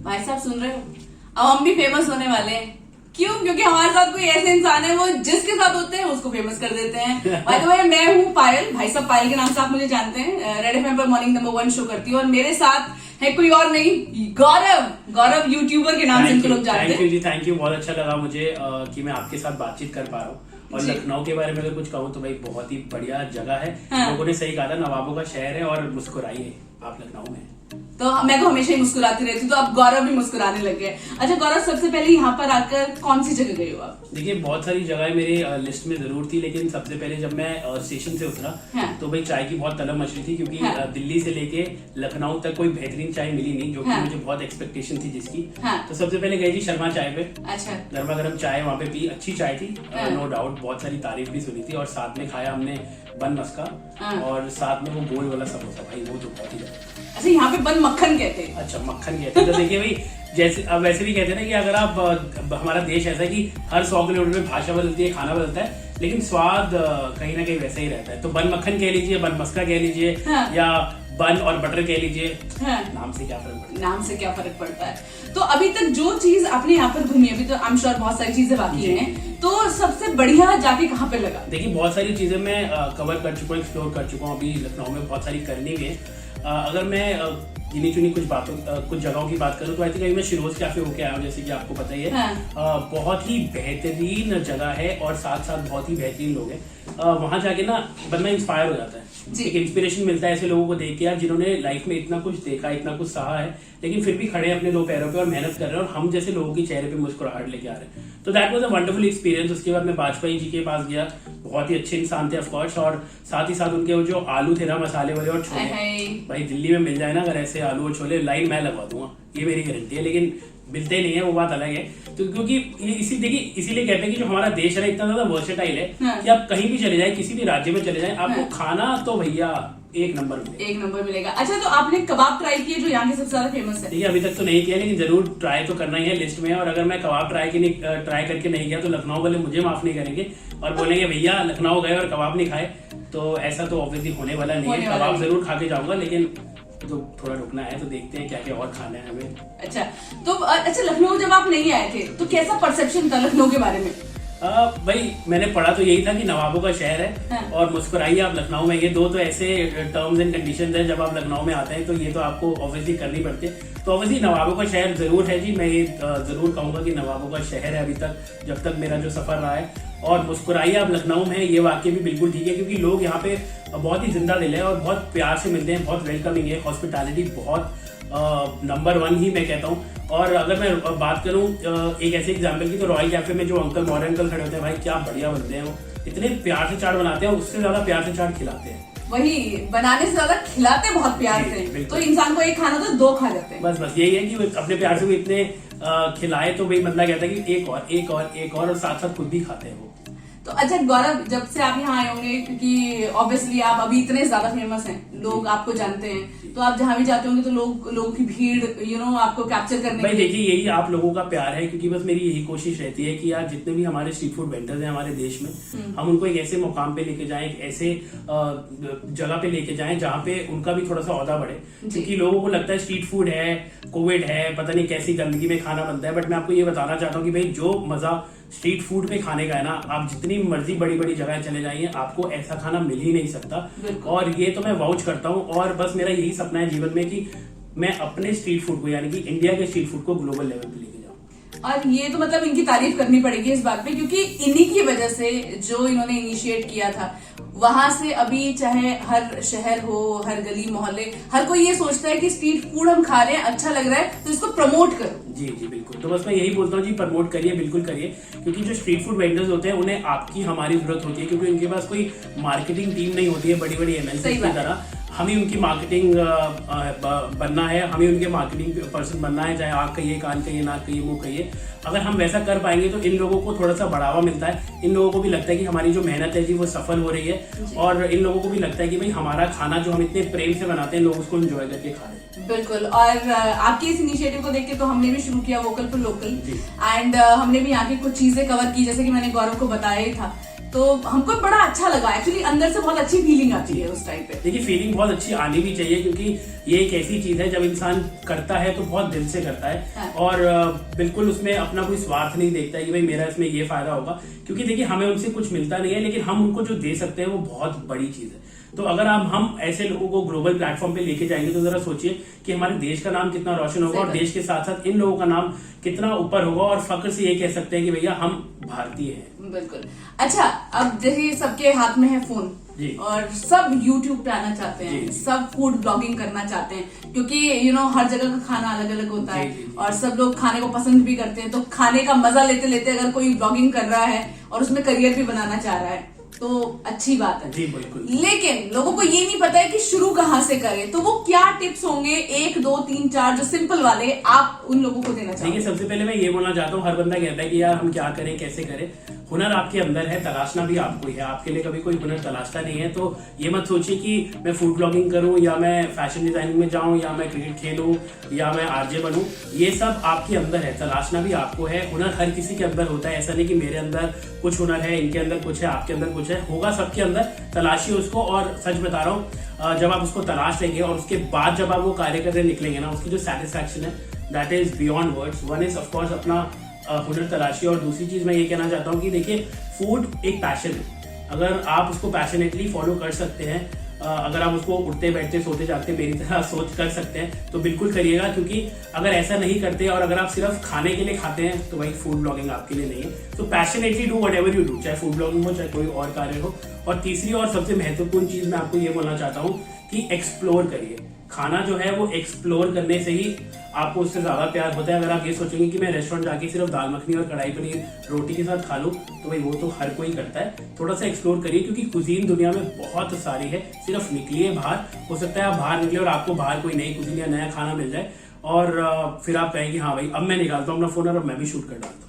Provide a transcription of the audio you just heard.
भाई साहब सुन रहे हो, अब हम भी फेमस होने वाले हैं। क्यों? क्योंकि हमारे साथ कोई ऐसे इंसान है वो जिसके साथ होते हैं उसको फेमस कर देते हैं। बाय द वे मैं हूँ पायल, भाई साहब पायल के नाम से आप मुझे जानते हैं। रेड एफएम पर मॉर्निंग नंबर 1 शो करती हूँ और मेरे साथ है कोई और नहीं, गौरव यूट्यूबर के नाम से इनको लोग जानते हैं। थैंक यू, बहुत अच्छा लगा मुझे कि मैं आपके साथ बातचीत कर पा रहा हूँ। और लखनऊ के बारे में अगर कुछ कहूँ तो भाई बहुत ही बढ़िया जगह है। हाँ। लोगों ने सही कहा था, नवाबों का शहर है और मुस्कुराइए आप लखनऊ में। तो मैं तो हमेशा ही मुस्कुराती रहती हूँ, तो अब गौरव भी मुस्कुराने लग गए। अच्छा गौरव, सबसे पहले यहाँ पर आकर कौन सी जगह गए हो आप? देखिए बहुत सारी जगह मेरी लिस्ट में जरूर थी, लेकिन सबसे पहले जब मैं स्टेशन से उतरा तो भाई चाय की बहुत तलब मची थी, क्योंकि दिल्ली से लेके लखनऊ तक कोई बेहतरीन चाय मिली नहीं, जो कि मुझे बहुत एक्सपेक्टेशन थी जिसकी। तो सबसे पहले गई थी शर्मा चाय पे। अच्छा। गर्मा गर्म चाय वहाँ पे पी, अच्छी चाय थी, नो डाउट। बहुत सारी तारीफ भी सुनी थी और साथ में खाया हमने बन मस्का और साथ में वो गोल वाला समोसा, भाई वो तो बहुत ही। अच्छा, यहाँ पे बन मक्खन कहते हैं। अच्छा, मक्खन कहते हैं। तो देखिए भाई, जैसे अब वैसे भी कहते हैं ना कि अगर आप हमारा देश ऐसा है कि हर 100 किलोमीटर में भाषा बदलती है, खाना बदलता है, लेकिन स्वाद कहीं ना कहीं वैसा ही रहता है। तो बन मक्खन कह लीजिए, बन मस्का कह लीजिए, या बन और बटर कह लीजिए, नाम से क्या फर्क पड़ता है? नाम से क्या फर्क पड़ता है। तो अभी तक जो चीज आपने यहाँ पर घूमी, अभी तो आई एम श्योर बहुत सारी चीजें बाकी हैं, तो सबसे बढ़िया जाके कहाँ पे लगा? देखिए बहुत सारी चीजें मैं कवर कर चुका हूँ, एक्सप्लोर कर चुका हूँ। अभी लखनऊ में बहुत सारी करनी भी है। अगर मैं गिनी चुनी कुछ जगहों की बात करूं तो आई थिंक अभी मैं शिरोज कैफे होके आया हूँ, जैसे कि आपको पता ही है। बहुत ही बेहतरीन जगह है और साथ साथ बहुत ही बेहतरीन लोग हैं। वहां जाके ना बंदा इंस्पायर हो जाता है, एक इंस्पिरेशन मिलता है ऐसे लोगों को देख के यार, जिन्होंने लाइफ में इतना कुछ देखा, इतना कुछ सहा है, लेकिन फिर भी खड़े हैं अपने 2 पैरों पे और मेहनत कर रहे हैं, और हम जैसे लोगों के चेहरे पे मुस्कुराहट लेके आ रहे हैं। तो that was a wonderful experience. उसके बाद मैं वाजपेयी जी के पास गया, बहुत ही अच्छे इंसान थे ऑफकोर्स, और साथ ही साथ उनके वो जो आलू थे ना, मसाले वाले और छोले, भाई दिल्ली में मिल जाए ना अगर ऐसे आलू और छोले, लाइन मैं लगवा दूंगा, ये मेरी गारंटी है। लेकिन मिलते नहीं है, वो बात अलग है। तो क्योंकि इसीलिए कहते हैं कि जो हमारा देश है इतना ज्यादा वर्सेटाइल है कि आप कहीं भी चले जाए, किसी भी राज्य में चले जाए, आपको खाना तो भैया एक नंबर मिलेगा। अच्छा, तो आपने कबाब ट्राई किए जो यहाँ के सबसे ज्यादा फेमस है? देखिए अभी तक तो नहीं किया, लेकिन जरूर ट्राई तो करना ही है, लिस्ट में है। और अगर मैं कबाब ट्राई करके नहीं गया तो लखनऊ वाले मुझे माफ नहीं करेंगे और बोलेंगे भैया लखनऊ गए और कबाब नहीं खाए। तो ऐसा तो ऑब्वियसली होने वाला नहीं है। कबाब जरूर खा के जाऊंगा, लेकिन तो थोड़ा रुकना है, तो देखते हैं क्या क्या और खाना है हमें। अच्छा लखनऊ जब आप नहीं आए थे तो कैसा परसेप्शन था लखनऊ के बारे में? भाई मैंने पढ़ा तो यही था कि नवाबों का शहर है और मुस्कुराइए आप लखनऊ में। ये 2 तो ऐसे टर्म्स एंड कंडीशंस हैं, जब आप लखनऊ में आते हैं तो ये तो आपको ऑब्वियसली करनी पड़ती है। तो ऑब्वियसली नवाबों का शहर जरूर है जी, मैं ये जरूर कहूंगा कि नवाबों का शहर है अभी तक, जब तक मेरा जो सफर रहा है। और मुस्कुराइए आप लखनऊ में, ये वाक्य भी बिल्कुल ठीक है, क्योंकि लोग यहाँ पे बहुत ही जिंदा दिल है और बहुत प्यार से मिलते हैं, बहुत वेलकमिंग है, हॉस्पिटैलिटी बहुत नंबर 1 ही मैं कहता हूँ। और अगर मैं बात करूँ एक ऐसे एग्जाम्पल की, तो रॉयल कैफे में जो अंकल मॉडर्न अंकल खड़े होते हैं, भाई क्या बढ़िया बनते हैं, वो इतने प्यार से चाट बनाते हैं, उससे ज्यादा प्यार से चाट खिलाते हैं। वही बनाने से ज्यादा खिलाते बहुत प्यार से, तो इंसान को एक खाना तो 2 खा जाते हैं। बस यही है कि अपने प्यार से वो इतने खिलाए तो भाई बंदा कहता है कि एक और साथ साथ खुद भी खाते हैं वो। तो अच्छा गौरव, जब से आप यहाँ आए होंगे, क्योंकि ऑब्वियसली आप अभी इतने ज्यादा फेमस हैं, लोग आपको जानते हैं, तो आप जहाँ भी जाते होंगे तो लोगों की भीड़ आपको कैप्चर करने। भाई देखिए यही आप लोगों का प्यार है, क्योंकि बस मेरी यही कोशिश रहती है कि यार जितने भी हमारे स्ट्रीट फूड वेंडर्स हैं हमारे देश में, हम उनको एक ऐसे मुकाम पे लेके जाएं, एक ऐसे जगह पे लेके जाएं जहाँ पे उनका भी थोड़ा सा औहदा बढ़े। क्योंकि लोगों को लगता है स्ट्रीट फूड है, कोविड है, पता नहीं कैसी गंदगी में खाना बनता है, बट मैं आपको ये बताना चाहता हूँ कि भाई जो मजा स्ट्रीट फूड में खाने का है ना, आप जितनी मर्जी बड़ी बड़ी जगह चले जाइए, आपको ऐसा खाना मिल ही नहीं सकता। और ये तो मैं वाउच करता हूँ, और बस मेरा यही सपना है जीवन में कि मैं अपने स्ट्रीट फूड को, यानी कि इंडिया के स्ट्रीट फूड को ग्लोबल लेवल पे लेके जाऊँ। और ये तो मतलब इनकी तारीफ करनी पड़ेगी इस बात पे, क्योंकि इन्हीं की वजह से जो इन्होंने इनिशिएट किया था, वहां से अभी चाहे हर शहर हो, हर गली मोहल्ले, हर कोई ये सोचता है कि स्ट्रीट फूड हम खा रहे हैं, अच्छा लग रहा है, तो इसको प्रमोट करो। जी बिल्कुल। तो बस मैं यही बोलता हूँ जी, प्रमोट करिए, बिल्कुल करिए, क्योंकि जो स्ट्रीट फूड वेंडर्स होते हैं उन्हें आपकी हमारी जरूरत होती है, क्योंकि उनके पास कोई मार्केटिंग टीम नहीं होती है बड़ी बड़ी एमएनसी की तरह। हम ही उनकी मार्केटिंग बनना है, हमें उनके मार्केटिंग पर्सन बनना है, चाहे आँख कहिए, कान कहिए, नाक कहिए, मुंह कहिए। अगर हम वैसा कर पाएंगे तो इन लोगों को थोड़ा सा बढ़ावा मिलता है, इन लोगों को भी लगता है कि हमारी जो मेहनत है जी वो सफल हो रही है, और इन लोगों को भी लगता है कि भाई हमारा खाना जो हम इतने प्रेम से बनाते हैं, लोग उसको एंजॉय करके खा रहे हैं। बिल्कुल। और आपके इस इनिशिएटिव को देख के तो हमने भी शुरू किया वोकल फॉर लोकल, एंड हमने भी यहाँ की कुछ चीजें कवर की, जैसे कि मैंने गौरव को बताया ही था तो हमको बड़ा अच्छा लगा एक्चुअली, अंदर से बहुत अच्छी फीलिंग आती है उस टाइम पे। देखिए फीलिंग बहुत अच्छी आनी भी चाहिए, क्योंकि ये एक ऐसी चीज है जब इंसान करता है तो बहुत दिल से करता है। हाँ। और बिल्कुल उसमें अपना कोई स्वार्थ नहीं देखता है कि भाई मेरा इसमें ये फायदा होगा, क्योंकि देखिए हमें उनसे कुछ मिलता नहीं है, लेकिन हम उनको जो दे सकते हैं वो बहुत बड़ी चीज है। तो अगर हम ऐसे लोगों को ग्लोबल प्लेटफॉर्म पे लेके जाएंगे तो जरा सोचिए कि हमारे देश का नाम कितना रोशन होगा, और देश के साथ साथ इन लोगों का नाम कितना ऊपर होगा, और फक्र से ये कह सकते हैं कि भैया हम भारतीय हैं। बिल्कुल। अच्छा, अब देखिए सबके हाथ में है फोन जी। और सब यूट्यूब पे आना चाहते हैं, जी। सब फूड ब्लॉगिंग करना चाहते हैं, क्योंकि हर जगह का खाना अलग अलग होता है। जी। और सब लोग खाने को पसंद भी करते हैं, तो खाने का मजा लेते लेते अगर कोई ब्लॉगिंग कर रहा है और उसमें करियर भी बनाना चाह रहा है तो अच्छी बात है। जी बिल्कुल। लेकिन लोगों को ये नहीं पता है कि शुरू कहाँ से करें, तो वो क्या टिप्स होंगे 1 2 3 4 जो सिंपल वाले आप उन लोगों को देना चाहोगे? देखिए सबसे पहले मैं ये बोलना चाहता हूँ, हर बंदा कहता है कि यार हम क्या करें, कैसे करें। हुनर आपके अंदर है, तलाशना भी आपको ही है। आपके लिए कभी कोई हुनर तलाशता नहीं है। तो ये मत सोचिए कि मैं फूड ब्लॉगिंग करूं, या मैं फैशन डिजाइनिंग में जाऊं, या मैं क्रिकेट खेलूं, या मैं आरजे बनूं। ये सब आपके अंदर है, तलाशना भी आपको है। हुनर हर किसी के अंदर होता है, ऐसा नहीं कि मेरे अंदर कुछ हुनर है, इनके अंदर कुछ है, आपके अंदर कुछ है, होगा सबके अंदर। तलाशिए उसको, और सच बता रहा हूँ जब आप उसको तलाश लेंगे और उसके बाद जब आप वो कार्य करने निकलेंगे ना, उसकी जो सेटिस्फैक्शन है that is beyond words. One is of course अपना हुनर तलाशी, और दूसरी चीज मैं ये कहना चाहता हूँ कि देखिए फूड एक पैशन है। अगर आप उसको पैशनेटली फॉलो कर सकते हैं, अगर आप उसको उठते बैठते सोते जागते मेरी तरह सोच कर सकते हैं तो बिल्कुल करिएगा, क्योंकि अगर ऐसा नहीं करते और अगर आप सिर्फ खाने के लिए खाते हैं तो भाई फूड ब्लॉगिंग आपके लिए नहीं है। तो passionately do what ever you do, चाहे फूड ब्लॉगिंग हो चाहे कोई और कार्य हो। और तीसरी और सबसे महत्वपूर्ण चीज मैं आपको ये बोलना चाहता हूँ कि एक्सप्लोर करिए। खाना जो है वो एक्सप्लोर करने से ही आपको उससे ज्यादा प्यार होता है। अगर आप ये सोचेंगे कि मैं रेस्टोरेंट जाके सिर्फ दाल मखनी और कढ़ाई पनीर रोटी के साथ खा लूं, तो भाई वो तो हर कोई करता है। थोड़ा सा एक्सप्लोर करिए, क्योंकि कुजीन दुनिया में बहुत सारी है। सिर्फ निकलिए बाहर, हो सकता है आप बाहर निकले और आपको बाहर कोई नई कुजीन या नया खाना मिल जाए, और फिर आप कहेंगे हाँ भाई अब मैं निकालता हूँ अपना फोन और अब मैं भी शूट कर डालता हूँ।